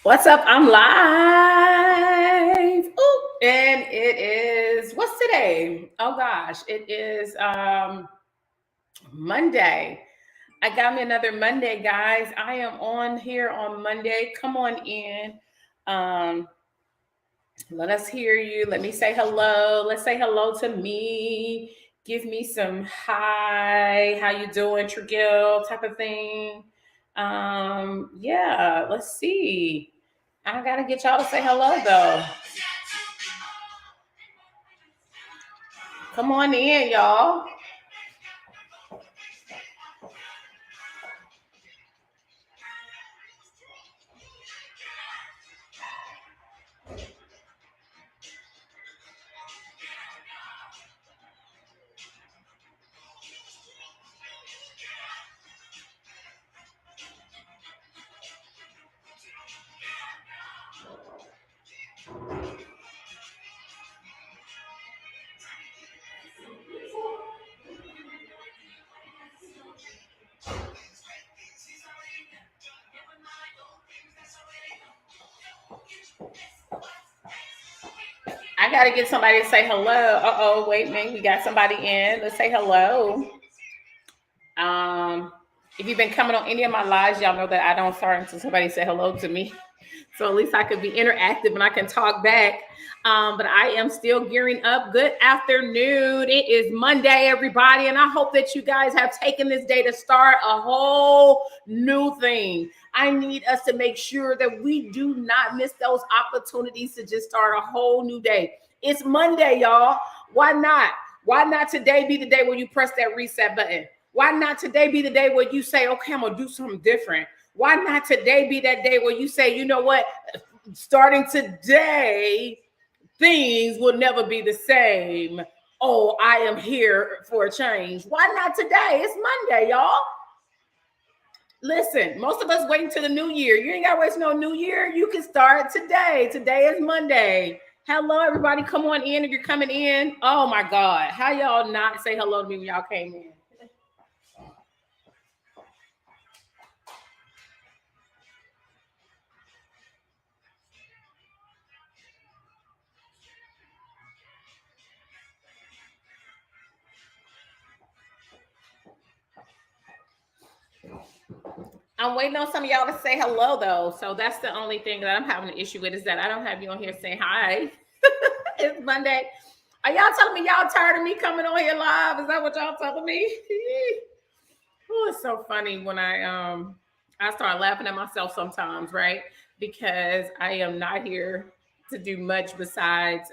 What's up? I'm live. Ooh, and it is what's today? Oh gosh, it is Monday. I got me another Monday, guys. I am on here on Monday. Come on in. Um, let us hear you. Let me say hello. Let's say hello to me. Give me some hi, how you doing, Tregill type of thing. Yeah, let's see. I gotta get y'all to say hello though. Come on in, y'all. I gotta get somebody to say hello. Uh-oh, wait a minute. We got somebody in. Let's say hello. Um, if you've been coming on any of my lives, y'all know that I don't start until somebody say hello to me. So at least I could be interactive and I can talk back. But I am still gearing up. Good afternoon. It is Monday, everybody. And I hope that you guys have taken this day to start a whole new thing. I need us to make sure that we do not miss those opportunities to just start a whole new day. It's Monday, y'all. Why not? Why not today be the day when you press that reset button? Why not today be the day where you say, okay, I'm going to do something different? Why not today be that day where you say, you know what, starting today, things will never be the same. Oh, I am here for a change. Why not today? It's Monday, y'all. Listen, most of us waiting till the new year. You ain't got to wait till no new year. You can start today. Today is Monday. Hello, everybody. Come on in if you're coming in. Oh, my God. How y'all not say hello to me when y'all came in? I'm waiting on some of y'all to say hello though. So that's the only thing that I'm having an issue with is that I don't have you on here saying hi. It's Monday. Are y'all telling me y'all tired of me coming on here live? Is that what y'all telling me? Oh, it's so funny when I start laughing at myself sometimes, right? Because I am not here to do much besides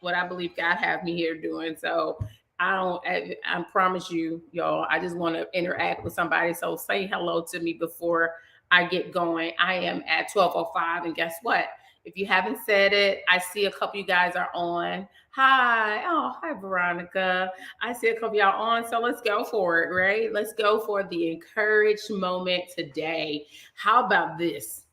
what I believe God have me here doing. So I promise you, y'all, I just want to interact with somebody. So say hello to me before I get going. I am at 12:05. And guess what? If you haven't said it, I see a couple of you guys are on. Hi. Oh, hi, Veronica. I see a couple of y'all on. So let's go for it, right? Let's go for the encouraged moment today. How about this?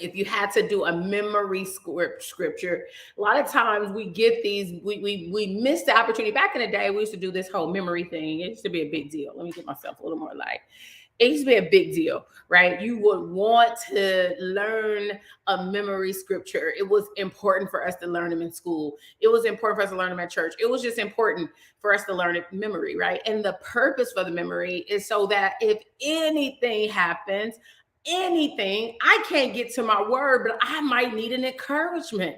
If you had to do a memory scripture, a lot of times we get these, we miss the opportunity. Back in the day, we used to do this whole memory thing. It used to be a big deal. Let me get myself a little more light. It used to be a big deal, right? You would want to learn a memory scripture. It was important for us to learn them in school. It was important for us to learn them at church. It was just important for us to learn it memory, right? And the purpose for the memory is so that if anything happens, anything, I can't get to my word, but I might need an encouragement.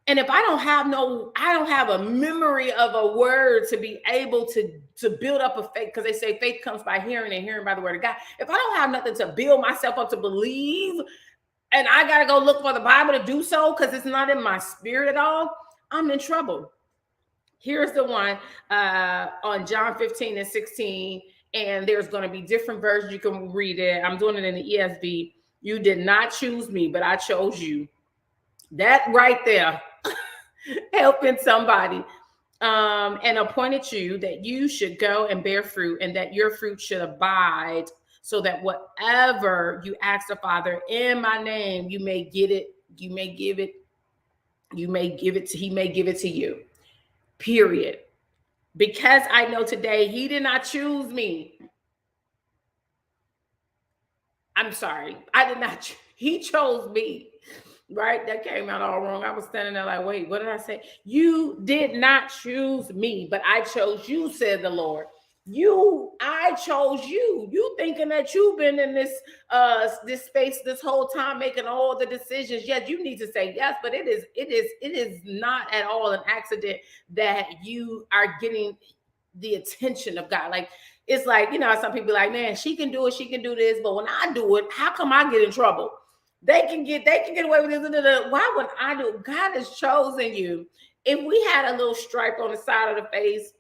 And if I don't have a memory of a word to be able to build up a faith, because they say faith comes by hearing and hearing by the word of God. If I don't have nothing to build myself up to believe, and I gotta go look for the Bible to do so because it's not in my spirit at all, I'm in trouble. Here's the one on John 15 and 16, and there's going to be different versions. You can read it. I'm doing it in the ESV. You did not choose me, but I chose you. That right there, helping somebody, and appointed you that you should go and bear fruit, and that your fruit should abide, so that whatever you ask the Father in my name, you may get it. You may give it. You may give it to. He may give it to you. Period. Because I know today he did not choose me. I'm sorry. I did not. He chose me. Right? That came out all wrong. I was standing there like, wait, what did I say? You did not choose me, but I chose you, said the Lord. I chose you. You thinking that you've been in this space this whole time making all the decisions. Yes, you need to say yes, but it is not at all an accident that you are getting the attention of God. Like, it's like, some people like, man, she can do it, she can do this, but when I do it, how come I get in trouble? They can get away with this. Why would I do it? God has chosen you. If we had a little stripe on the side of the face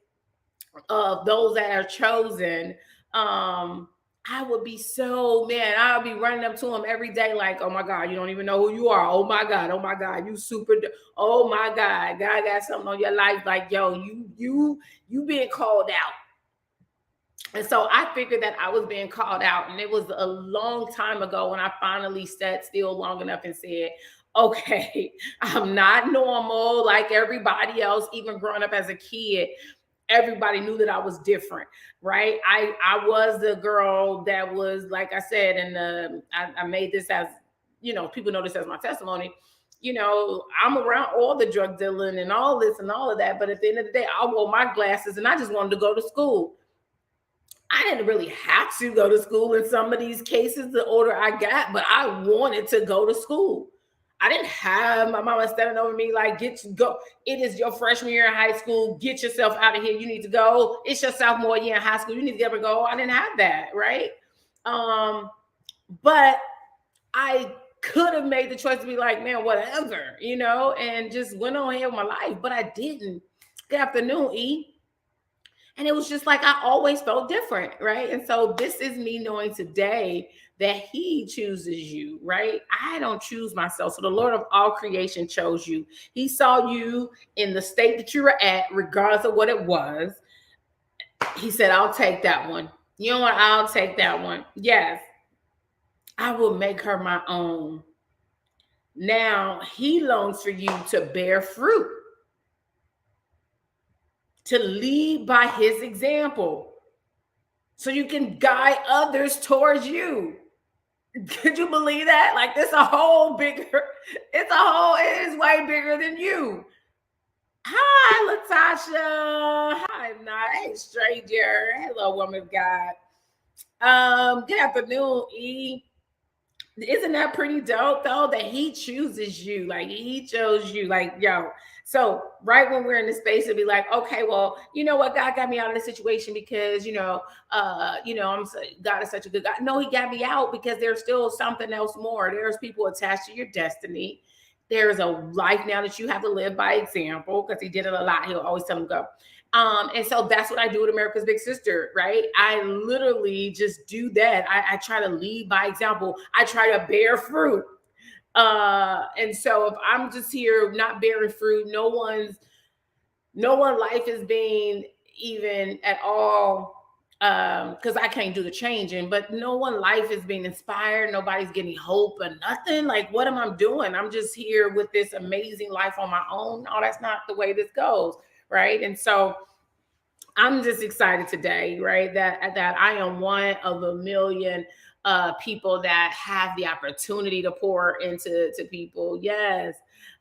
of those that are chosen, I would be so, man, I'll be running up to them every day like, oh my God, you don't even know who you are. Oh my God, you super, oh my God, God got something on your life. Like, yo, you being called out. And so I figured that I was being called out. And it was a long time ago when I finally sat still long enough and said, okay, I'm not normal like everybody else. Even growing up as a kid, everybody knew that I was different, right? I was the girl that was, like I said, and I made this as, people know this as my testimony. I'm around all the drug dealing and all this and all of that. But at the end of the day, I wore my glasses and I just wanted to go to school. I didn't really have to go to school in some of these cases the older I got, but I wanted to go to school. I didn't have my mama standing over me like, go. It is your freshman year in high school. Get yourself out of here. You need to go. It's your sophomore year in high school. You need to get up and go. I didn't have that, right? But I could have made the choice to be like, man, whatever, and just went on ahead with my life. But I didn't. Good afternoon, E. And it was just like, I always felt different, right? And so this is me knowing today that he chooses you, right? I don't choose myself. So the Lord of all creation chose you. He saw you in the state that you were at, regardless of what it was. He said, I'll take that one. You know what? I'll take that one. Yes. I will make her my own. Now he longs for you to bear fruit, to lead by his example, so you can guide others towards you. Could you believe that? Like, it is way bigger than you. Hi, Latasha. Hi, nice stranger. Hello, woman of God. Good afternoon, E. Isn't that pretty dope though, that he chooses you? Like, he chose you. Like, yo. So right when we're in the space to be like, okay, well, you know what? God got me out of this situation because, God is such a good God. No, he got me out because there's still something else more. There's people attached to your destiny. There's a life now that you have to live by example, because he did it a lot. He'll always tell them go. And so that's what I do with America's Big Sister, right? I literally just do that. I try to lead by example. I try to bear fruit. And so if I'm just here not bearing fruit, no one's life is being even at all, because I can't do the changing, but no one life is being inspired. Nobody's getting hope or nothing. Like, what am I doing? I'm just here with this amazing life on my own. No, that's not the way this goes. Right. And so I'm just excited today, right? That I am one of a million people that have the opportunity to pour into people. Yes.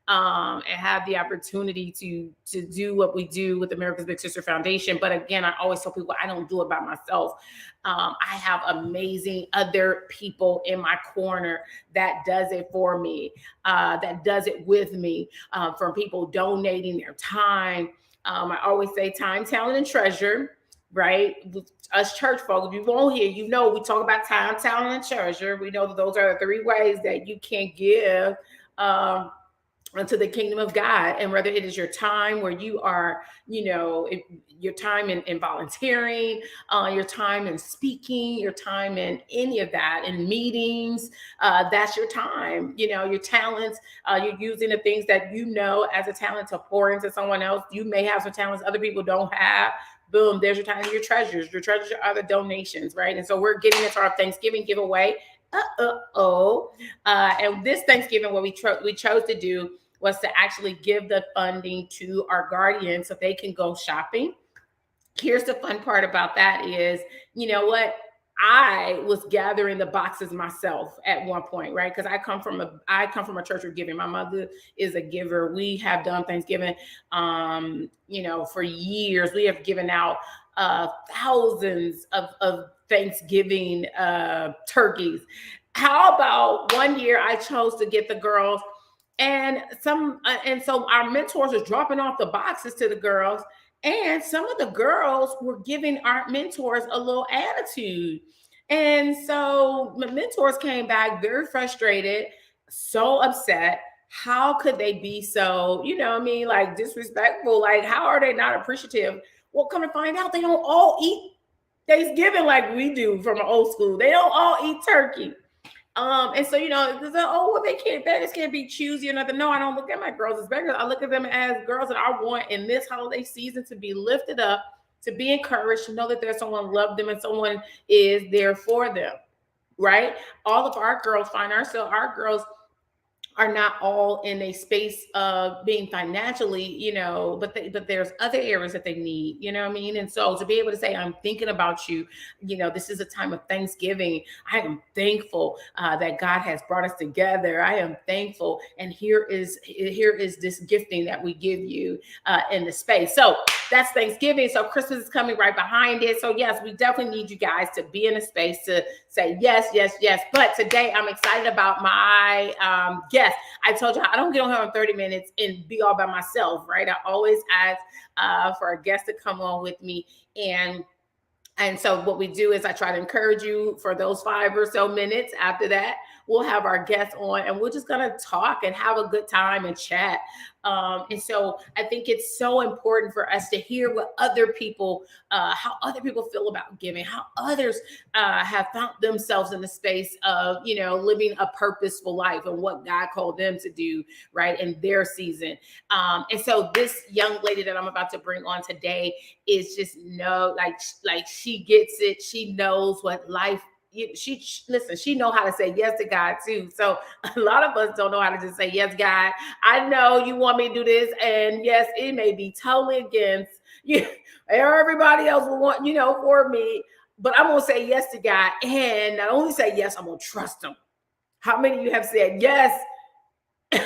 And have the opportunity to do what we do with America's Big Sister Foundation. But again, I always tell people I don't do it by myself. I have amazing other people in my corner that does it for me, that does it with me, from people donating their time. I always say time, talent, and treasure, right? Us church folk, if you won't hear, we talk about time, talent, and treasure. We know that those are the three ways that you can give unto the kingdom of God. And whether it is your time where you are, your time in volunteering, your time in speaking, your time in any of that, in meetings, that's your time. Your talents, you're using the things that as a talent to pour into someone else. You may have some talents other people don't have. Boom, there's your time. Your treasures are the donations, right? And so we're getting into our Thanksgiving giveaway. And this Thanksgiving, what we chose to do was to actually give the funding to our guardians so they can go shopping. Here's the fun part about that is, you know what? I was gathering the boxes myself at one point, right? Because I come from a church of giving. My mother is a giver. We have done Thanksgiving, for years. We have given out thousands of Thanksgiving turkeys. How about one year I chose to get the girls and so our mentors are dropping off the boxes to the girls, and some of the girls were giving our mentors a little attitude. And so my mentors came back very frustrated, so upset. How could they be so, like disrespectful? Like, how are they not appreciative? Well, come to find out, they don't all eat Thanksgiving like we do from an old school. They don't all eat turkey. And so well, beggars can't be choosy or nothing. No, I don't look at my girls as beggars. I look at them as girls that I want in this holiday season to be lifted up, to be encouraged, to know that there's someone love them and someone is there for them. Right? All of our girls find ourselves, our girls are not all in a space of being financially, but there's other areas that they need, you know what I mean? And so to be able to say, I'm thinking about you, this is a time of Thanksgiving. I am thankful that God has brought us together. I am thankful. And here is this gifting that we give you in the space. So that's Thanksgiving. So Christmas is coming right behind it. So yes, we definitely need you guys to be in a space to say yes, yes, yes. But today I'm excited about my guest. I told you I don't get on here in 30 minutes and be all by myself, right? I always ask for a guest to come on with me. And so what we do is I try to encourage you for those 5 or so minutes. After that, we'll have our guests on and we're just going to talk and have a good time and chat. And so I think it's so important for us to hear what other people, how other people feel about giving, how others have found themselves in the space of, living a purposeful life and what God called them to do, right, in their season. And so this young lady that I'm about to bring on today is just like she gets it. She knows what life. She know how to say yes to God too. So a lot of us don't know how to just say yes, God. I know you want me to do this, and yes, it may be totally against you. Everybody else will want, for me, but I'm gonna say yes to God, and not only say yes, I'm gonna trust Him. How many of you have said yes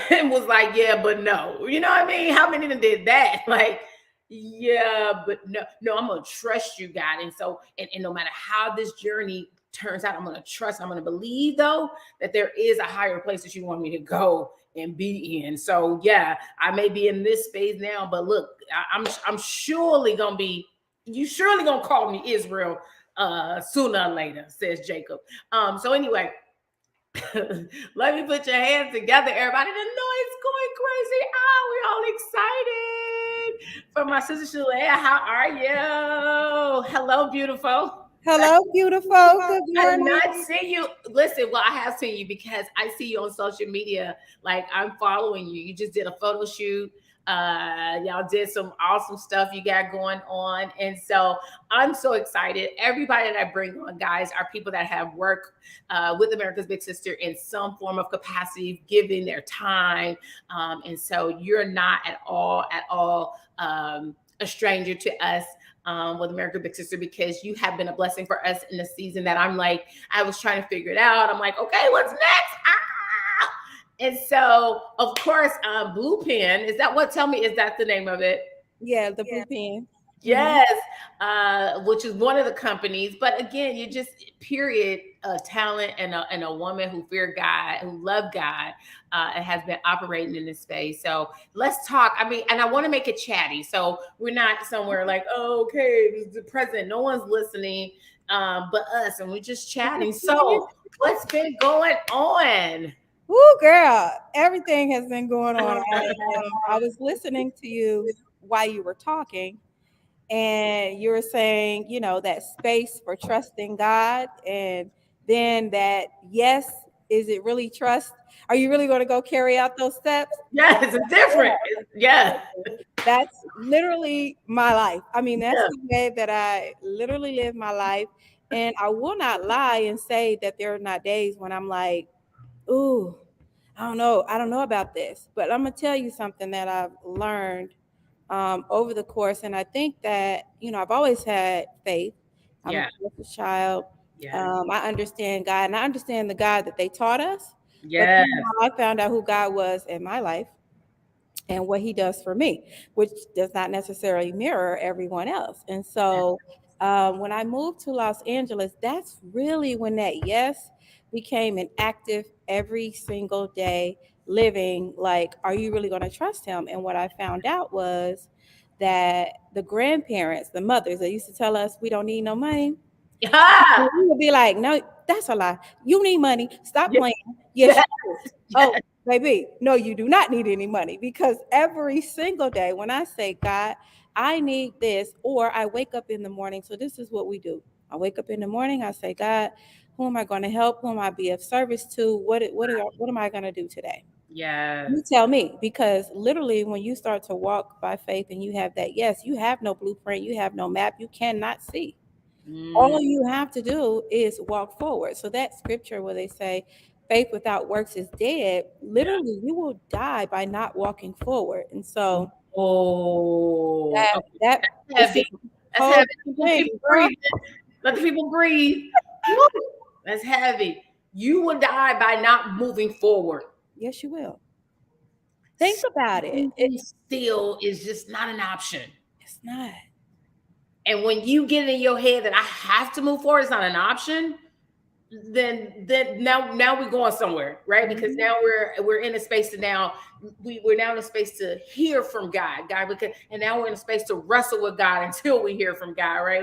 and was like, yeah, but no? You know what I mean? How many of them did that? Like, yeah, but no, I'm gonna trust you, God. And so, and no matter how this journey turns out, I'm gonna trust, I'm gonna believe though that there is a higher place that you want me to go and be in. So yeah, I may be in this space now, but look, I'm surely gonna be, you surely gonna call me Israel sooner or later, says Jacob. So anyway, let me put your hands together, everybody. The noise going crazy. We're all excited for my sister Shalea. How are you? Hello, beautiful. Hello, beautiful. Good I did morning. not see you. Listen, well, I have seen you because I see you on social media. Like, I'm following you. You just did a photo shoot. Y'all did some awesome stuff you got going on. And so I'm so excited. Everybody that I bring on, guys, are people that have worked with America's Big Sister in some form of capacity, giving their time. And so you're not at all a stranger to us with America Big Sister, because you have been a blessing for us in the season that I'm like, I was trying to figure it out. I'm like, okay, what's next? And so, of course, Blue Pen, is that what? Tell me, is that the name of it? Yeah, the blue pen. Yes, which is one of the companies. But again, you just period talent and a woman who fear God, who love God, and has been operating in this space. So let's talk. I mean, and I want to make it chatty. So we're not somewhere like, oh, okay, this is the president. No one's listening but us, and we're just chatting. So what's been going on? Woo, girl, everything has been going on. I was listening to you while you were talking, and you were saying, that space for trusting God, and then that yes, is it really trust? Are you really going to go carry out those steps? Yes, it's different. Yeah. That's literally my life. I mean, that's Yeah. the way that I literally live my life. And I will not lie and say that there are not days when I'm like, ooh, I don't know. I don't know about this. But I'm going to tell you something that I've learned over the course. And I think that, I've always had faith. I'm a Yeah. precious child. Yes. I understand God, and I understand the God that they taught us. But Yes. now I found out who God was in my life and what he does for me, which does not necessarily mirror everyone else. And so when I moved to Los Angeles, that's really when that yes became an active every single day living. Like, are you really going to trust him? And what I found out was that the grandparents, the mothers, they used to tell us we don't need no money. Yeah. We would be like, no, that's a lie. You need money. Stop Yes. playing. Yes, you do. Yes. Oh, baby, no, you do not need any money because every single day when I say, God, I need this, or I wake up in the morning. So this is what we do. I wake up in the morning. I say, God, who am I going to help? Who am I be of service to? What am I going to do today? You Yes. tell me, because literally when you start to walk by faith and you have that, yes, you have no blueprint, you have no map, you cannot see. Mm, All you have to do is walk forward. So that scripture where they say faith without works is dead, yeah. literally you will die by not walking forward. And so Oh, that okay. that That's is heavy. just a That's whole heavy. different thing, People girl. breathe. Let the people breathe. Woo. That's heavy. You will die by not moving forward. Yes, you will. Think about it. Standing still is just not an option. It's not. And when you get it in your head that I have to move forward, it's not an option, then now we're going somewhere, right? Because Mhm. now we're in a space to now we're now in a space to hear from God, because and now we're in a space to wrestle with God until we hear from God, right?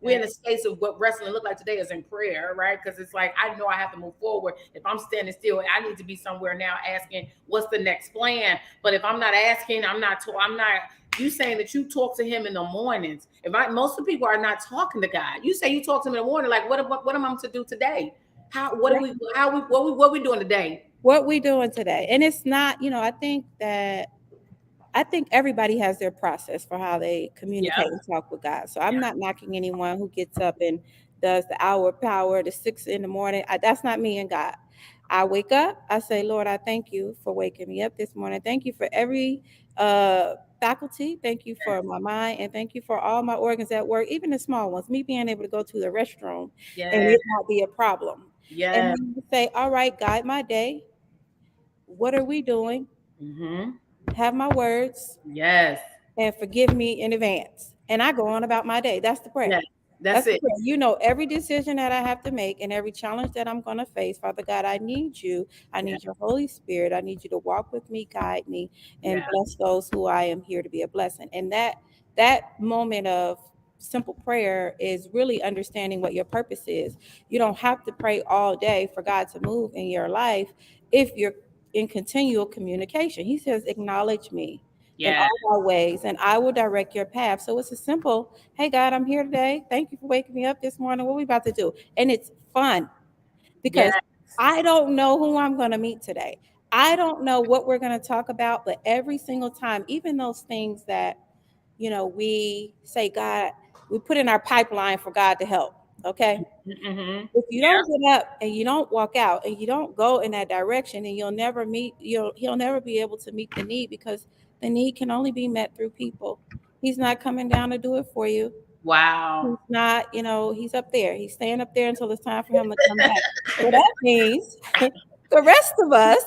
We're in a space of what wrestling look like today is in prayer, right? Because it's like I know I have to move forward. If I'm standing still, I need to be somewhere now asking what's the next plan. But if I'm not asking, I'm not you saying that you talk to him in the mornings. Most of the people are not talking to God. You say you talk to him in the morning, like what am I to do today? What we doing today? What we doing today? And it's not, I think everybody has their process for how they Yeah. communicate and talk with God. So I'm not knocking anyone who gets up and does the hour of power, the 6 in the morning. That's not me and God. I wake up, I say, Lord, I thank you for waking me up this morning. Thank you for every faculty. Thank you for my mind. And thank you for all my organs at work, even the small ones, me being able to go to the restroom and Yeah. it not be a problem. And Yeah. then you say, all right, guide my day. What are we doing? Mm-hmm. Have my words Yes. and forgive me in advance. And I go on about my day. That's the prayer. Yes. That's That's the it. prayer. You know, every decision that I have to make and every challenge that I'm going to face, Father God, I need you. I Yeah. need your Holy Spirit. I need you to walk with me, guide me, and Yeah. bless those who I am here to be a blessing. And that moment of simple prayer is really understanding what your purpose is. You don't have to pray all day for God to move in your life if you're in continual communication. He says, acknowledge me in Yeah. all my ways, and I will direct your path. So it's a simple, hey God, I'm here today. Thank you for waking me up this morning. What are we about to do? And it's fun Yeah. because I don't know who I'm going to meet today. I don't know what we're going to talk about, but every single time, even those things that, we say, God, we put in our pipeline for God to help. Okay. Mm-hmm. If you don't get up and you don't walk out and you don't go in that direction, and he'll never be able to meet the need, because the need can only be met through people. He's not coming down to do it for you. Wow. He's not, he's up there. He's staying up there until it's time for him to come back. So that means the rest of us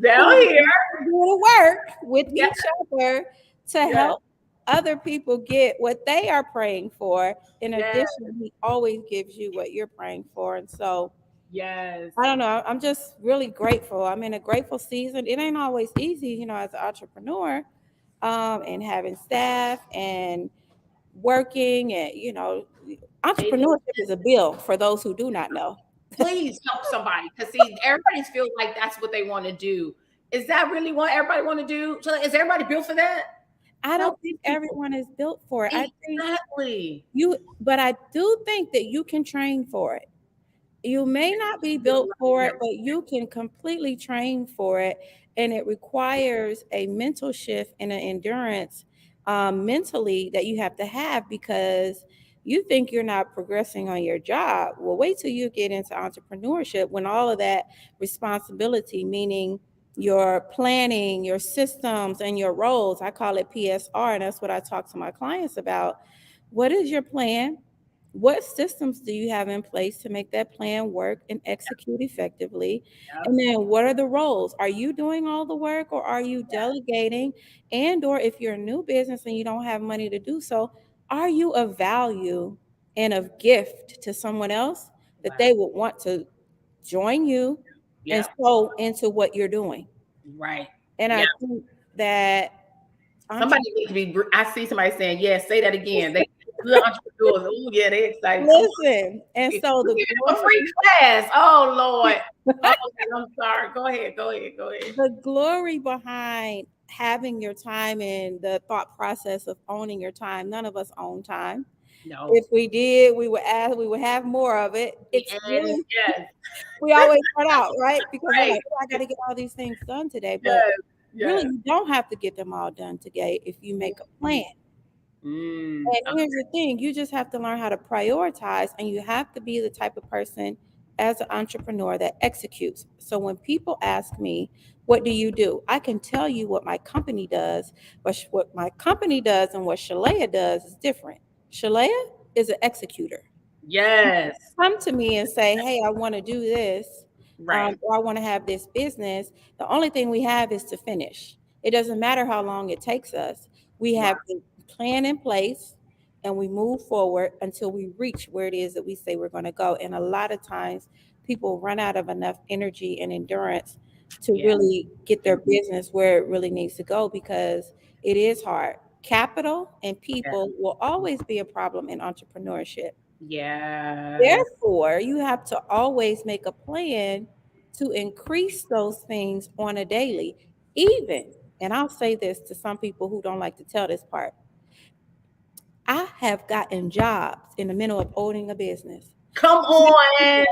Down who here. do the work with Yeah. each other to Yeah. help other people get what they are praying for. In Yeah. addition, he always gives you what you're praying for. And so Yes. I don't know. I'm just really grateful. I'm in a grateful season. It ain't always easy, as an entrepreneur, and having staff and working, and It, entrepreneurship is a bill for those who do not know. please help somebody, because see, everybody feels like that's what they want to do. Is that really what everybody want to do? So is everybody built for that? I Help don't these think people. everyone is built for it. I think Exactly. but I do think that you can train for it. You may not be built for it, but you can completely train for it. And it requires a mental shift and an endurance mentally that you have to have, because you think you're not progressing on your job. Well, wait till you get into entrepreneurship when all of that responsibility, meaning your planning, your systems, and your roles. I call it PSR, and that's what I talk to my clients about. What is your plan? what systems do you have in place to make that plan work and execute effectively? Yep. And then what are the roles? Are you doing all the work, or are you delegating? And or if you're a new business and you don't have money to do so, are you of value and of gift to someone else that Wow. they would want to join you and Yep. so into what you're doing? Right. And Yeah. I think that Somebody needs to be. I see somebody saying, "Yeah, say that again." They the entrepreneurs. Oh yeah, they excited. Come on, listen, and we so give the them a free class. Oh Lord. Oh, I'm sorry. Go ahead. Go ahead. Go ahead. the glory behind having your time and the thought process of owning your time. None of us own time. No. If we did, we would have more of it. It's And really, yes. we always start out, right? Because we're Right. like, oh, I got to get all these things done today. But Yes. really, Yes. you don't have to get them all done today if you make a plan. And Okay. here's the thing, you just have to learn how to prioritize, and you have to be the type of person as an entrepreneur that executes. So when people ask me, what do you do? I can tell you what my company does, but what my company does and what Shalea does is different. Shalea is an executor. Yes. Come to me and say, hey, I want to do this, Right. or I want to have this business. The only thing we have is to finish. It doesn't matter how long it takes us. We Wow. have the plan in place and we move forward until we reach where it is that we say we're going to go. And a lot of times people run out of enough energy and endurance to Yeah. really get their business where it really needs to go, because it is hard. Capital and Yeah. people will always be a problem in entrepreneurship. Yes. Therefore, you have to always make a plan to increase those things on a daily. Even, and I'll say this to some people who don't like to tell this part, I have gotten jobs in the middle of owning a business. Come on.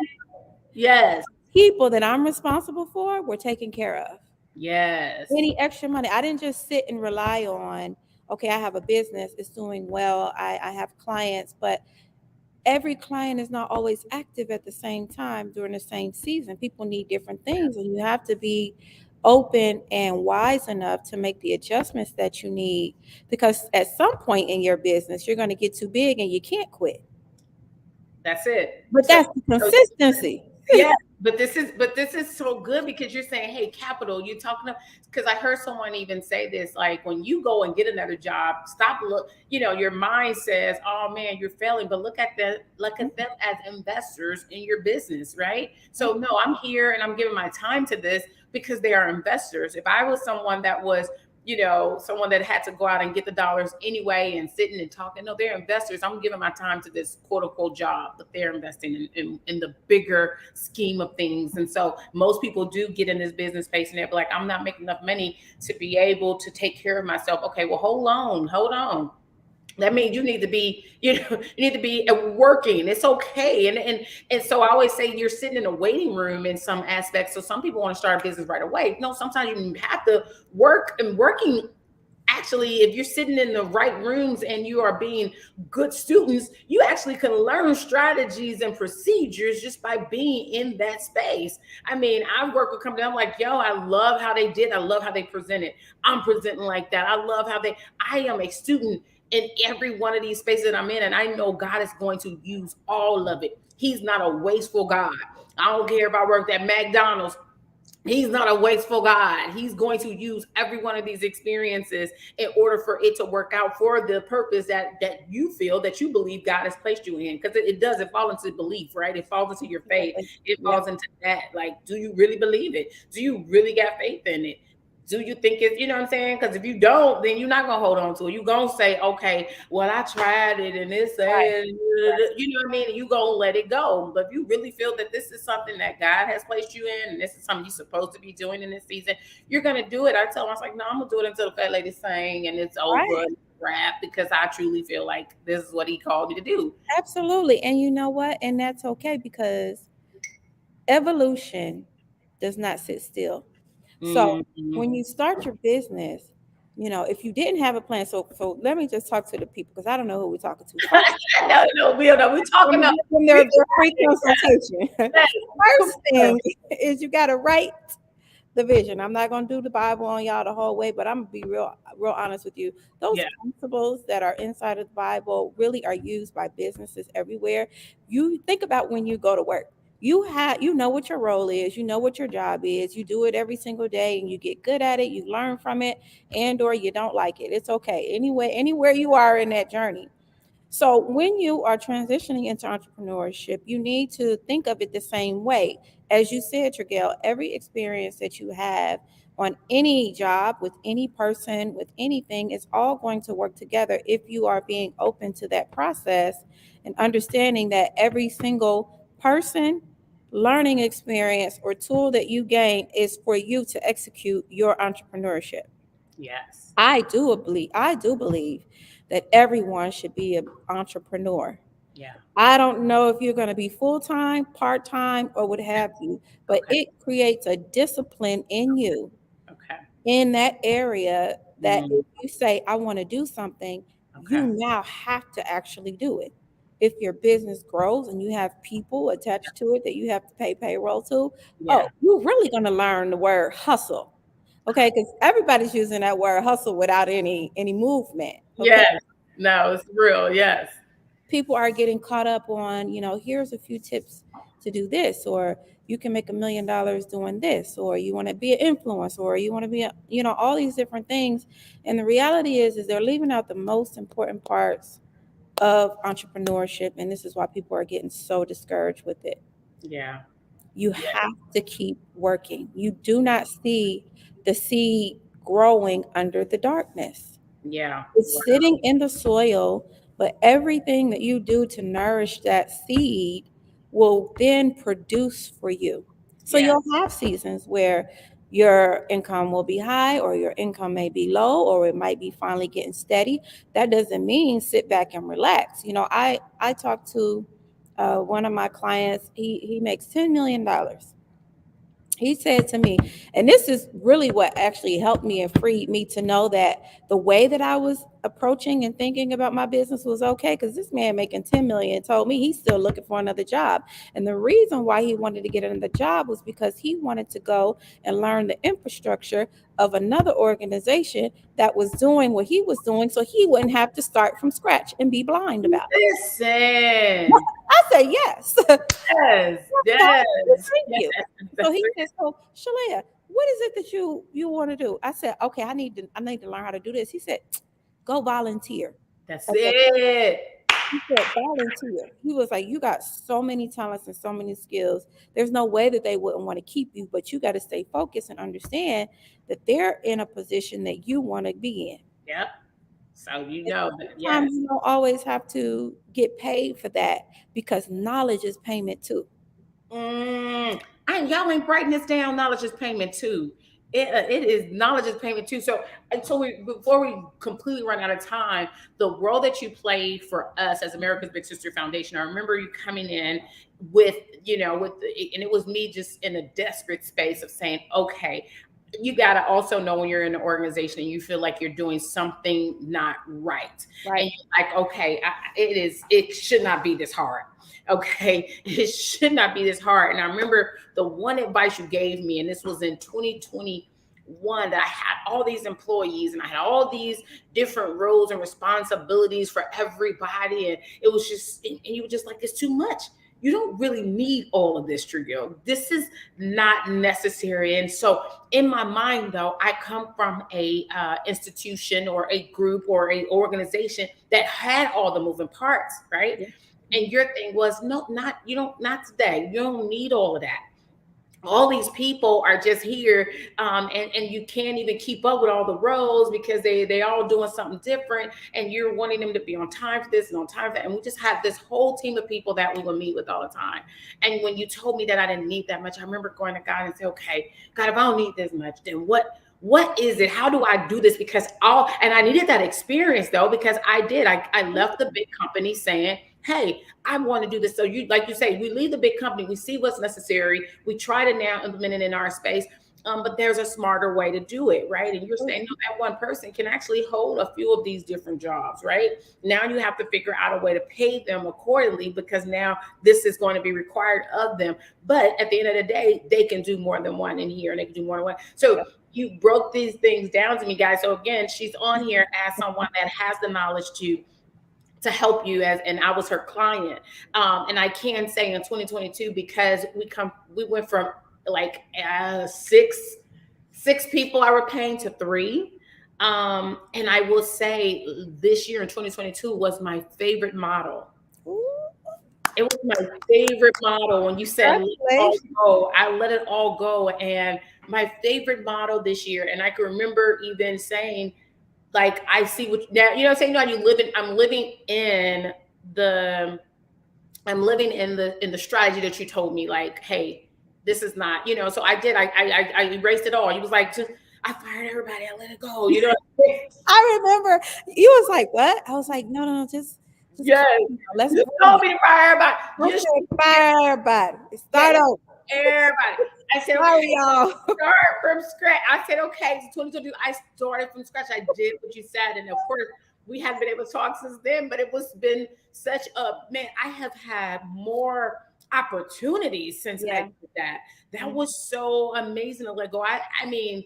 Yes. People that I'm responsible for were taken care of. Yes. Any extra money, I didn't just sit and rely on, okay, I have a business, it's doing well, I have clients, but every client is not always active at the same time during the same season. People need different things, and you have to be open and wise enough to make the adjustments that you need, because at some point in your business you're going to get too big and you can't quit. That's it. But that's the consistency. Yeah, but this is so good, because you're saying, hey, capital, you're talking because I heard someone even say this, like, when you go and get another job, stop your mind says, oh man, you're failing, but look at them as investors in your business, right? So no, I'm here and I'm giving my time to this because they are investors. If I was someone that was someone that had to go out and get the dollars anyway and sitting and talking. No, they're investors. I'm giving my time to this quote unquote job that they're investing in the bigger scheme of things. And so most people do get in this business space and they're like, I'm not making enough money to be able to take care of myself. Okay, well, hold on. That means you need to be, working. It's okay. And so I always say you're sitting in a waiting room in some aspects. So some people want to start a business right away. No, sometimes you have to work, and working. Actually, if you're sitting in the right rooms and you are being good students, you actually can learn strategies and procedures just by being in that space. I mean, I've worked with companies. I'm like, yo, I love how they did. I love how they presented. I'm presenting like that. I love how I am a student in every one of these spaces that I'm in. And I know God is going to use all of it. He's not a wasteful God. I don't care if I worked at McDonald's. He's not a wasteful God. He's going to use every one of these experiences in order for it to work out for the purpose that you feel, that you believe God has placed you in. Because it does. It falls into belief, right? It falls into your faith. It falls into that. Like, do you really believe it? Do you really got faith in it? Do you think it's, you know what I'm saying? Because if you don't, then you're not going to hold on to it. You're going to say, okay, well, I tried it and it's, Right. you know what I mean? And you're going to let it go. But if you really feel that this is something that God has placed you in, and this is something you're supposed to be doing in this season, you're going to do it. I tell them, I was like, no, I'm going to do it until the fat lady sing and it's over. Right. Rap, because I truly feel like this is what he called me to do. Absolutely. And you know what? And that's okay, because evolution does not sit still. So when you start your business, if you didn't have a plan, so let me just talk to the people, because I don't know who we're talking to. No, we're talking about their free consultation. First thing is you got to write the vision. I'm not going to do the Bible on y'all the whole way, but I'm going to be real honest with you. Those Yeah. principles that are inside of the Bible really are used by businesses everywhere. You think about when you go to work. You know what your role is, you know what your job is, you do it every single day and you get good at it, you learn from it, and or you don't like it. It's okay. Anyway, anywhere you are in that journey. So when you are transitioning into entrepreneurship, you need to think of it the same way. As you said, Trigel, every experience that you have on any job, with any person, with anything, is all going to work together if you are being open to that process and understanding that every single person, learning experience, or tool that you gain is for you to execute your entrepreneurship. Yes. I do believe that everyone should be an entrepreneur. Yeah. I don't know if you're going to be full time, part time, or what have you, but Okay. it creates a discipline in you Okay. in that area that Mm, if you say, I want to do something, okay. you now have to actually do it. If your business grows and you have people attached to it that you have to pay payroll to, Yeah. oh, you're really going to learn the word hustle. Okay, because everybody's using that word hustle without any movement. Okay, Yes. No, it's real. Yes. people are getting caught up on, here's a few tips to do this, or you can make $1 million doing this, or you want to be an influencer, or you want to be all these different things. And the reality is they're leaving out the most important parts of entrepreneurship, and this is why people are getting so discouraged with it. Yeah. You Yeah. have to keep working. You do not see the seed growing under the darkness. Yeah. It's sitting in the soil, but everything that you do to nourish that seed will then produce for you. So Yeah. you'll have seasons where your income will be high, or your income may be low, or it might be finally getting steady. That doesn't mean sit back and relax. I talked to one of my clients. He makes $10 million. He said to me, and this is really what actually helped me and freed me to know that the way that I was approaching and thinking about my business was okay, because this man making 10 million told me he's still looking for another job. And the reason why he wanted to get another job was because he wanted to go and learn the infrastructure of another organization that was doing what he was doing, so he wouldn't have to start from scratch and be blind about it. Listen. I said yes. Yes. Yes. Thank Yes. you. So he said, "So Shalea, what is it that you want to do?" I said, "Okay, I need to learn how to do this." He said, "Go volunteer." That's I said, it. he said, "Volunteer." He was like, "You got so many talents and so many skills. There's no way that they wouldn't want to keep you, but you got to stay focused and understand that they're in a position that you want to be in." Yep. So And yes. sometimes you don't always have to get paid for that, because knowledge is payment too. And y'all ain't writing this down. Knowledge is payment too. It is knowledge is payment too. So before we completely run out of time, the role that you played for us as America's Big Sister Foundation, I remember you coming in with and it was me just in a desperate space of saying, okay, you got to also know when you're in an organization and you feel like you're doing something not right, Right. and you're like, okay, it should not be this hard. Okay, it should not be this hard. And I remember the one advice you gave me, and this was in 2021, that I had all these employees and I had all these different roles and responsibilities for everybody. And it was just, and you were just like, it's too much. You don't really need all of this, Trujillo. This is not necessary. And so in my mind, though, I come from a institution or a group or a organization that had all the moving parts, right? Yeah. And your thing was, no, not today. You don't need all of that. All these people are just here, and you can't even keep up with all the roles because they all doing something different, and you're wanting them to be on time for this and on time for that. And we just have this whole team of people that we will meet with all the time. And when you told me that I didn't need that much, I remember going to God and say, okay, God, if I don't need this much, then what is it? How do I do this? Because and I needed that experience though, because I left the big company saying, hey, I want to do this. So like you say, we leave the big company, we see what's necessary, we try to now implement it in our space. But there's a smarter way to do it, right? And you're saying, no, that one person can actually hold a few of these different jobs, right? Now you have to figure out a way to pay them accordingly, because now this is going to be required of them. But at the end of the day, they can do more than one in here, and they can do more than one. So you broke these things down to me, guys. So again, she's on here as someone that has the knowledge to help you, as, and I was her client. And I can say in 2022, because we went from like six people I were paying to three. And I will say this year in 2022 was my favorite model. It was my favorite model. When you said let it all go, I let it all go. And my favorite model this year, and I can remember even saying, like, I see what now, you know, saying, you know, I'm living in the strategy that you told me, like, hey, this is not, you know. So I did, I erased it all. You was like, I fired everybody, I let it go, you know. I remember you was like, what? I was like, no, just yes, let's you told me to fire everybody. Just fire everybody. Start over. Everybody. I said, okay, y'all. Start from scratch. I said, okay, so 2022, I started from scratch. I did what you said. And of course, we haven't been able to talk since then, but it was been such a, man, I have had more opportunities since I did that. That was so amazing to let go. I mean,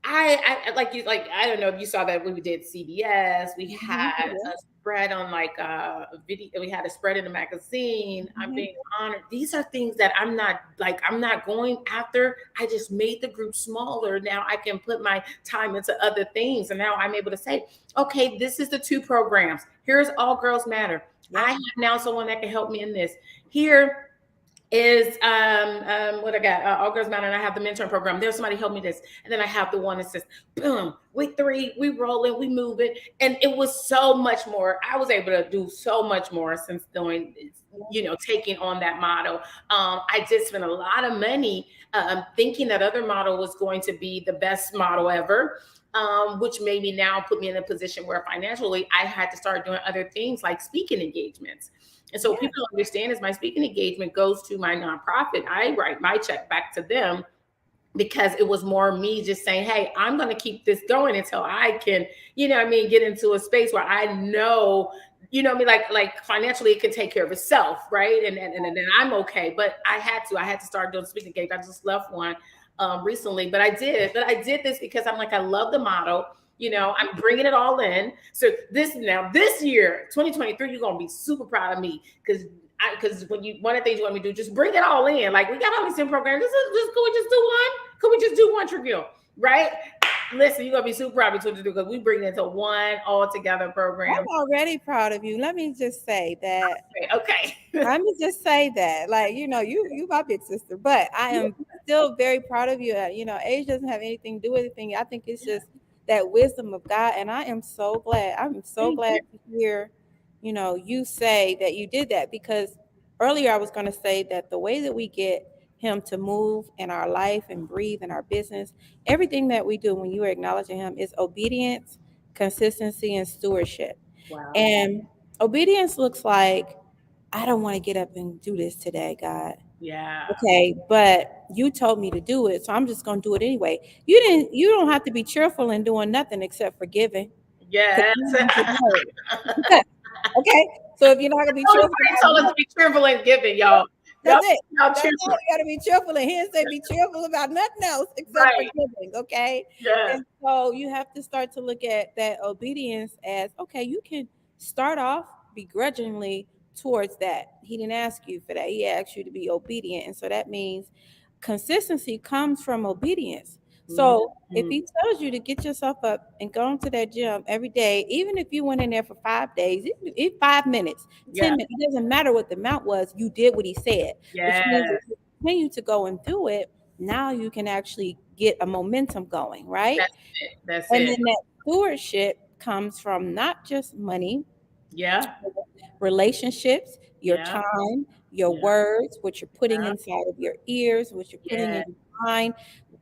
I like you, like, I don't know if you saw that when we did CBS, we had a spread on like a video, we had a spread in the magazine. I'm being honored. These are things that I'm not going after. I just made the group smaller. Now I can put my time into other things. And now I'm able to say, okay, this is the 2 programs. Here's All Girls Matter. I have now someone that can help me in this. Here is what I got, All Girls Matter, and I have the mentoring program. There's somebody help me this, and then I have the one that says, boom, week 3, we rolling, we moving, and it was so much more. I was able to do so much more since doing, you know, taking on that model. I did spend a lot of money thinking that other model was going to be the best model ever. Which maybe now put me in a position where financially I had to start doing other things like speaking engagements. And so people don't understand is my speaking engagement goes to my nonprofit. I write my check back to them, because it was more me just saying, hey, I'm going to keep this going until I can, you know what I mean, get into a space where I know, you know what I mean, like financially it can take care of itself, right? And then I'm okay. But I had to start doing speaking engagements. I just left one recently, but I did this because I'm like, I love the model. You know, I'm bringing it all in. So this year, 2023, you're gonna be super proud of me, because when one of the things you want me to do, just bring it all in. Like, we got all these different programs. Could we just do one? Could we just do one Tribune, right? Listen, you're gonna be super proud of me because we bring it into one all together program. I'm already proud of you. Let me just say that. Okay. Let me just say that, like, you know, you my big sister, but I am still very proud of you. You know, age doesn't have anything to do with anything. I think it's just that wisdom of God, and I am so glad. I'm so glad to hear, you know, you say that you did that, because earlier I was going to say that the way that we get him to move in our life and breathe in our business, everything that we do when you are acknowledging him, is obedience, consistency, and stewardship. Wow. And obedience looks like, I don't want to get up and do this today, God. Yeah. Okay, but you told me to do it, so I'm just going to do it anyway. You don't have to be cheerful in doing nothing except for giving. Yes. Okay, so if you're not going to be cheerful, told us to be cheerful in giving, y'all. That's it. That's you got to be cheerful, and he didn't say be cheerful about nothing else except for giving. Okay. Yeah. And so you have to start to look at that obedience as, okay, you can start off begrudgingly towards that. He didn't ask you for that. He asked you to be obedient. And so that means consistency comes from obedience. So if he tells you to get yourself up and go into that gym every day, even if you went in there for 5 days, 5 minutes, 10 minutes, it doesn't matter what the amount was, you did what he said. Yes. Which means if you continue to go and do it, now you can actually get a momentum going, right? That's it. And then that stewardship comes from not just money, relationships, your time, your words, what you're putting inside of your ears, what you're putting in your mind,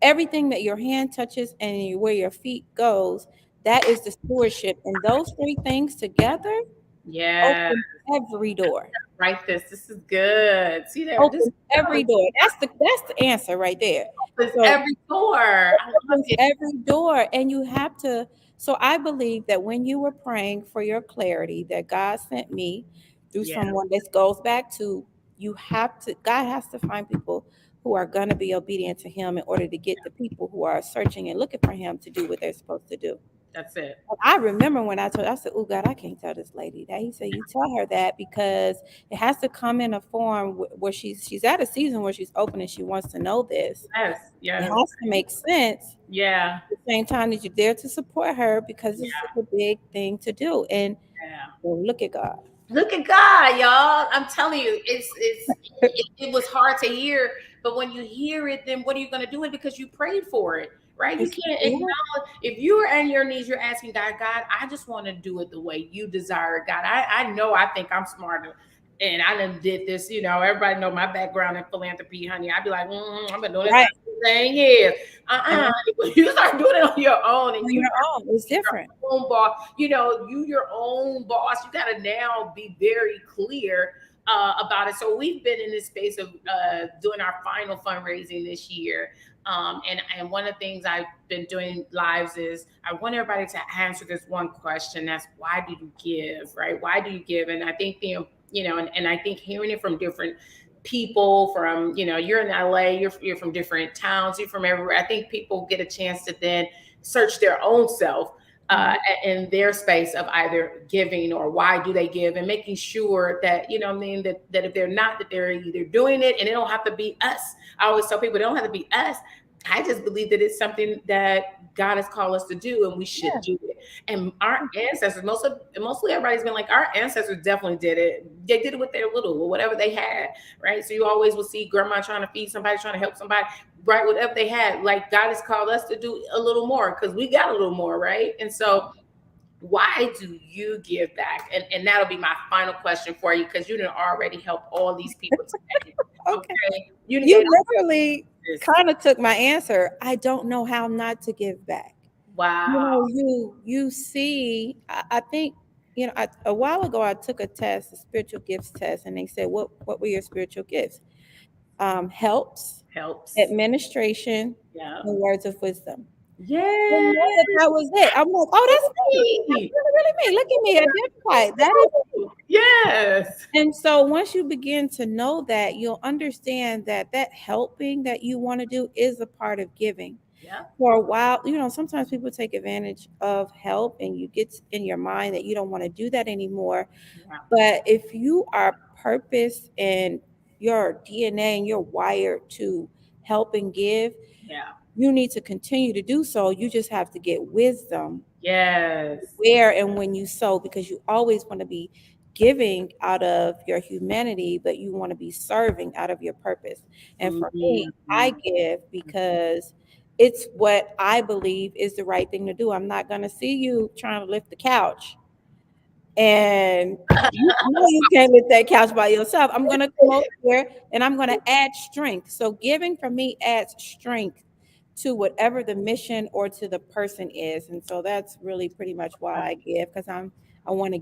everything that your hand touches and where your feet goes. That is the stewardship. And those 3 things together open every door. Write this. This is good. See there. Open every door. That's the answer right there. It's So every door. I love opens it. every door, and you have to. So I believe that when you were praying for your clarity, that God sent me through Yeah, someone. This goes back to, you have to, God has to find people who are going to be obedient to him in order to get the people who are searching and looking for him to do what they're supposed to do. that's it. I remember when I said, "Oh God, I can't tell this lady that." He said, "You tell her that because it has to come in a form where she's at a season where she's open and she wants to know this. Yes, It yes, has to make sense yeah, at the same time that you're there to support her because yeah, this is a big thing to do." And yeah. well, look at God. Look at God, y'all. I'm telling you, it was hard to hear, but when you hear it, then what are you going to do it because you prayed for it, right? You It's, can't yeah, acknowledge if you are on your knees, you're asking God, God, I just want to do it the way you desire it, God. I know I think I'm smarter. And I done did this, everybody know my background in philanthropy, honey. I'd be like, I've been doing this right. 10 years. Yeah. When you start doing it on your own and On you your own, it's your different. own boss, you your own boss. You got to now be very clear about it. So we've been in this space of doing our final fundraising this year. And one of the things I've been doing lives is I want everybody to answer this one question. That's why do you give, right? Why do you give? And I think and I think hearing it from different people from, you're in LA, you're from different towns, you're from everywhere. I think people get a chance to then search their own self in their space of either giving or why do they give, and making sure that that if they're not, that they're either doing it, and it don't have to be us. I always tell people it don't have to be us. I just believe that it's something that God has called us to do, and we should Yeah. do it. And our ancestors, mostly everybody's been like, our ancestors definitely did it. They did it with their little or whatever they had, right? So you always will see grandma trying to feed somebody, trying to help somebody, right? Whatever they had, like God has called us to do a little more because we got a little more, right? And so why do you give back? And that'll be my final question for you, because you done already helped all these people today. Okay. Okay. You done You gave literally this. kind of took my answer. I don't know how not to give back. Wow. You see, I think, a while ago I took a test, a spiritual gifts test, and they said, what were your spiritual gifts? Helps, Helps. administration, Yeah. and words of wisdom. I didn't know Yeah. that was it. I'm like, oh, that's me. That's really me. Look at me, identified. That is me. Yes. And so once you begin to know that, you'll understand that that helping that you want to do is a part of giving. Yeah. For a while, sometimes people take advantage of help and you get in your mind that you don't want to do that anymore. Yeah. But if you are purpose and your DNA and you're wired to help and give, Yeah. you need to continue to do so. You just have to get wisdom Yes. where and when you sow, because you always want to be giving out of your humanity, but you want to be serving out of your purpose. And for me, I Mhm. give because it's what I believe is the right thing to do. I'm not going to see you trying to lift the couch and you know you can't lift that couch by yourself. I'm going to come over here and I'm going to add strength. So giving for me adds strength to whatever the mission or to the person is. And so that's really pretty much why I give, because I want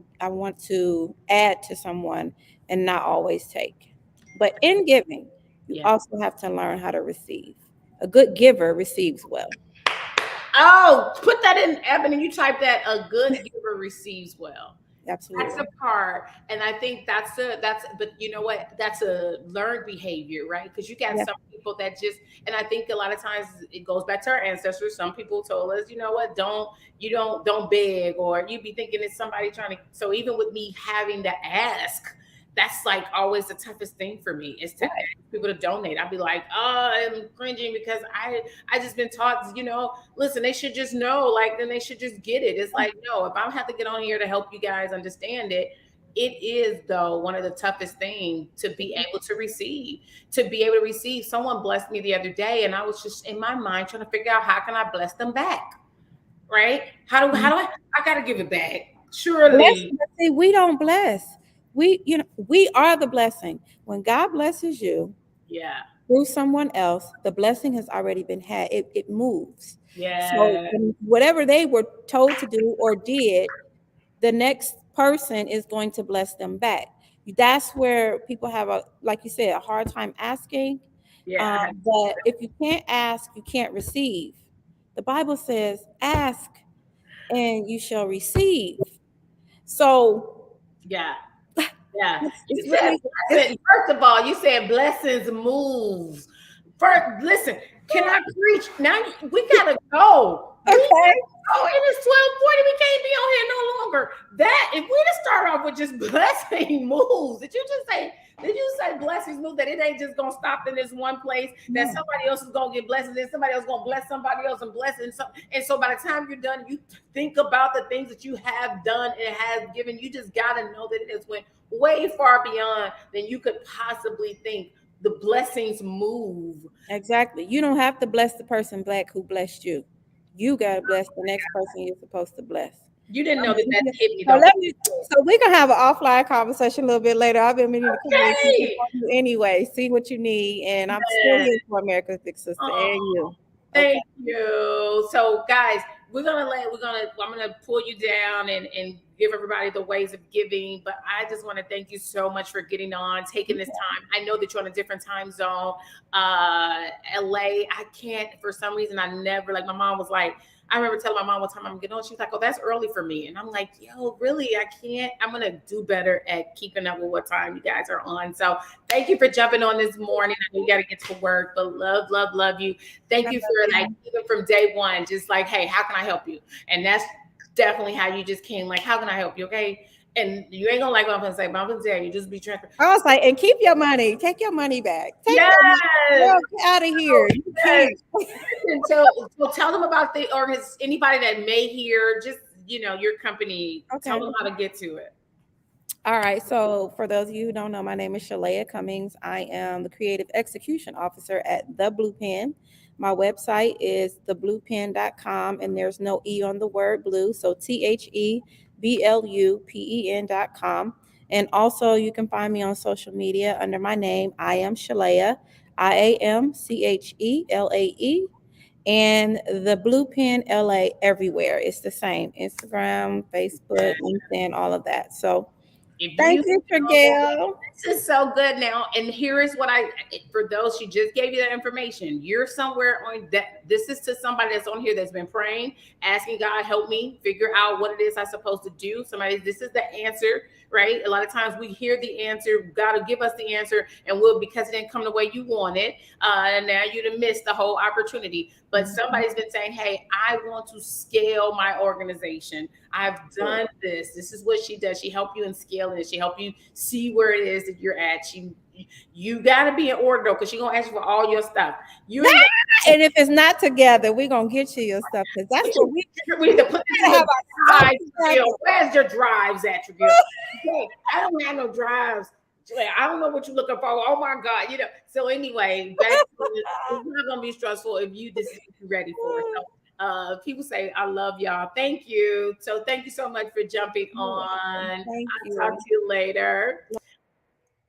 to add to someone and not always take. But in giving, you Yeah. also have to learn how to receive. A good giver receives well. Oh, put that in, Ebony. You type that, a good giver receives well. That's Absolutely. a part. And I think but you know what? That's a learned behavior, right? Because you got Yeah. some people that just, and I think a lot of times it goes back to our ancestors. Some people told us, you know what, don't beg, or you be thinking it's somebody trying to, so even with me having to ask, that's like always the toughest thing for me is to ask people to donate. I'd be like, oh, I'm cringing because I just been taught, listen, they should just know, like, then they should just get it. It's like, no, if I have to get on here to help you guys understand it, it is though one of the toughest things to be able to receive. To be able to receive. Someone blessed me the other day, and I was just in my mind trying to figure out how can I bless them back, right? I gotta give it back? Bless, Surely, but see, we don't bless. We are the blessing. When God blesses you yeah, through someone else, the blessing has already been had. It moves. So yeah, whatever they were told to do or did, the next person is going to bless them back. That's where people have like you said, a hard time asking. Yeah. But if you can't ask, you can't receive. The Bible says, ask and you shall receive. So Yeah. Yeah. You it's said really, it's blessing. First of all, you said blessings moves. First, listen, can I preach? Now we gotta go. We okay. gotta go. It is 12:40. We can't be on here no longer. That if we just start off with just blessing moves, did you say blessings move that it ain't just gonna stop in this one place, that somebody else is gonna get blessings, and somebody else gonna bless somebody else and bless it. And so by the time you're done, you think about the things that you have done and has given. You just gotta know that it has went way far beyond than you could possibly think. The blessings move. Exactly. You don't have to bless the person black who blessed you. You gotta bless the next person you're supposed to bless. You didn't know I'm that giving that you- hit me So though. let me. So we're gonna have an offline conversation a little bit later. I've been meaning to come and see Okay. you anyway, see what you need, and I'm still Yeah. here for America's Big Sister and you. Okay. Thank you. So, guys, I'm gonna pull you down and give everybody the ways of giving. But I just want to thank you so much for getting on, taking this time. I know that you're on a different time zone. LA, I can't for some reason. I never like. My mom was like, I remember telling my mom one time I'm getting on. She was like, "Oh, that's early for me," and I'm like, "Yo, really? I can't. I'm gonna do better at keeping up with what time you guys are on." So, thank you for jumping on this morning. I know you got to get to work, but love you. Thank you for like even from day one, just like, hey, how can I help you? And that's definitely how you just came, like, how can I help you? Okay. And you ain't gonna like what I'm gonna say, but I'm gonna tell you, just be transparent. I was like, and keep your money. Take your money back. Take Yes. your money. Girl, get out of here. You Yes. can't. And so tell them about the or anybody that may hear, just your company. Okay. Tell them how to get to it. All right. So, for those of you who don't know, my name is Shalea Cummings. I am the Creative Execution Officer at The Blue Pen. My website is thebluepen.com, and there's no E on the word blue. So, TheBlupen.com. And also, you can find me on social media under my name. I am Shalea, IAMCHELAE. And the Blue Pen LA everywhere. It's the same Instagram, Facebook, LinkedIn, all of that. So, If thank you you, Trigale. This is so good now. And here is what for those, she just gave you that information. You're somewhere on that. This is to somebody that's on here that's been praying, asking God, help me figure out what it is I'm supposed to do. This is the answer, right? A lot of times we hear the answer, God will give us the answer, and because it didn't come the way you wanted, and now you'd have missed the whole opportunity. But somebody's been saying, hey, I want to scale my organization. I've done this. This is what she does. She helped you in scaling it. She helped you see where it is that you're at. You got to be in order though, because she's gonna ask you for all your stuff. And if it's not together, we're gonna get you your stuff because that's what we need to put this have our drive. Where's your drives at, Trigale? I don't have no drives. I don't know what you're looking for. Oh my God, So anyway, it's not gonna be stressful if this is what you're ready for. So people say, I love y'all. Thank you. So thank you so much for jumping on. I'll talk to you later.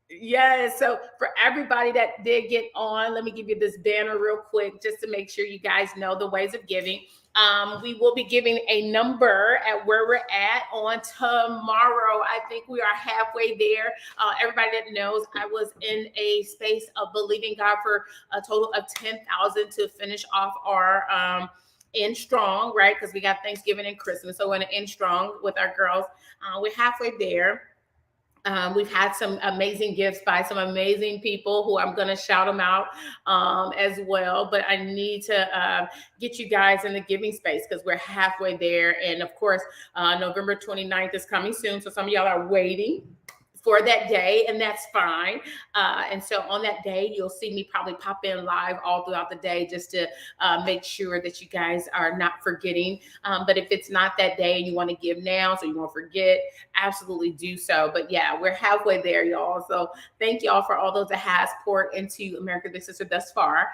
Yes. So for everybody that did get on, let me give you this banner real quick just to make sure you guys know the ways of giving. We will be giving a number at where we're at on tomorrow. I think we are halfway there. Everybody that knows, I was in a space of believing God for a total of 10,000 to finish off our End Strong, right? Because we got Thanksgiving and Christmas. So we're going to end strong with our girls. We're halfway there. We've had some amazing gifts by some amazing people who I'm going to shout them out as well. But I need to get you guys in the giving space because we're halfway there. And of course, November 29th is coming soon. So some of y'all are waiting for that day, and that's fine. And so on that day, you'll see me probably pop in live all throughout the day just to make sure that you guys are not forgetting. But if it's not that day and you want to give now so you won't forget, absolutely do so. But yeah, we're halfway there, y'all. So thank y'all for all those that has poured into America's Big Sister thus far.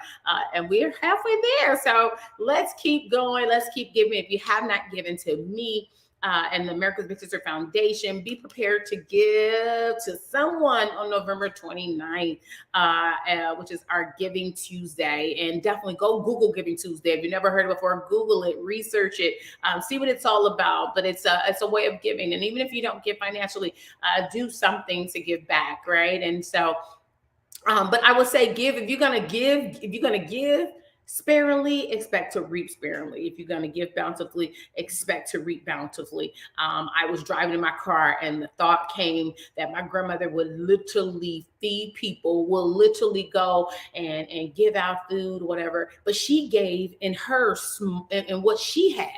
And we're halfway there. So let's keep going. Let's keep giving. If you have not given to me, and the America's Big Sister Foundation, be prepared to give to someone on November 29th, which is our Giving Tuesday. And definitely go Google Giving Tuesday. If you've never heard it before, Google it, research it, see what it's all about. But it's a way of giving. And even if you don't give financially, do something to give back, right? And so But I would say give, if you're gonna give sparingly, expect to reap sparingly. If you're gonna give bountifully, expect to reap bountifully. I was driving in my car and the thought came that my grandmother would literally feed people, will literally go and give out food, whatever. But she gave in her in what she had.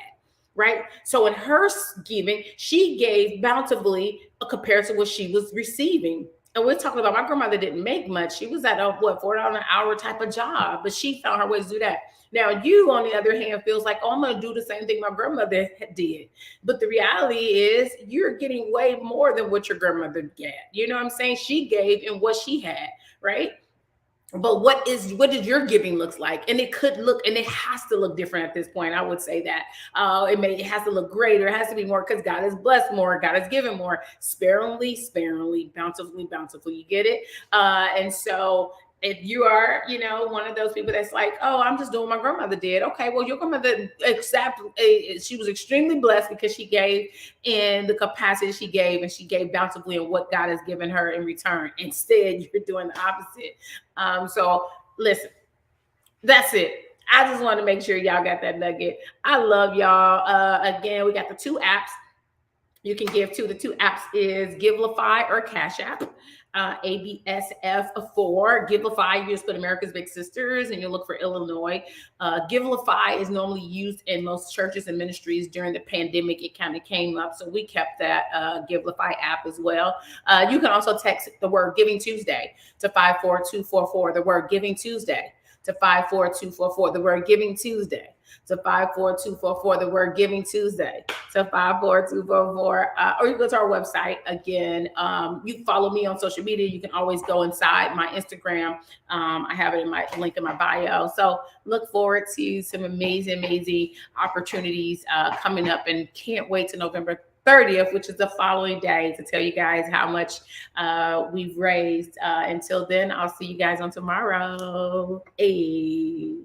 Right. So in her giving, she gave bountifully compared to what she was receiving. And we're talking about my grandmother didn't make much. She was at a what, $4 an hour type of job, but she found her ways to do that. Now you, on the other hand, feels like, oh, I'm gonna do the same thing my grandmother did. But the reality is you're getting way more than what your grandmother got. You know what I'm saying? She gave in what she had, right? But what did your giving looks like? And it could look, and it has to look different at this point. I would say that it has to look greater. It has to be more because God has blessed more. God has given more, sparingly, sparingly, bountifully, bountifully. You get it? And so if you are, one of those people that's like, oh, I'm just doing what my grandmother did. Okay, well, your grandmother she was extremely blessed because she gave in the capacity she gave, and she gave bountifully in what God has given her in return. Instead, you're doing the opposite. So listen, that's it. I just want to make sure y'all got that nugget. I love y'all. Again, we got the 2 apps you can give to. The 2 apps is Givelify or Cash App. ABSF4. Givelify, you just put America's Big Sisters and you look for Illinois. Givelify is normally used in most churches and ministries. During the pandemic, it kind of came up, so we kept that Givelify app as well. You can also text the word Giving Tuesday to 54244. The word Giving Tuesday to 54244. The word Giving Tuesday to 54244. The word Giving Tuesday to 54244. Or you go to our website. Again, you can follow me on social media. You can always go inside my Instagram. I have it in my link in my bio. So look forward to some amazing opportunities coming up, and can't wait to November 30th, which is the following day, to tell you guys how much we've raised. Until then, I'll see you guys on tomorrow. Hey.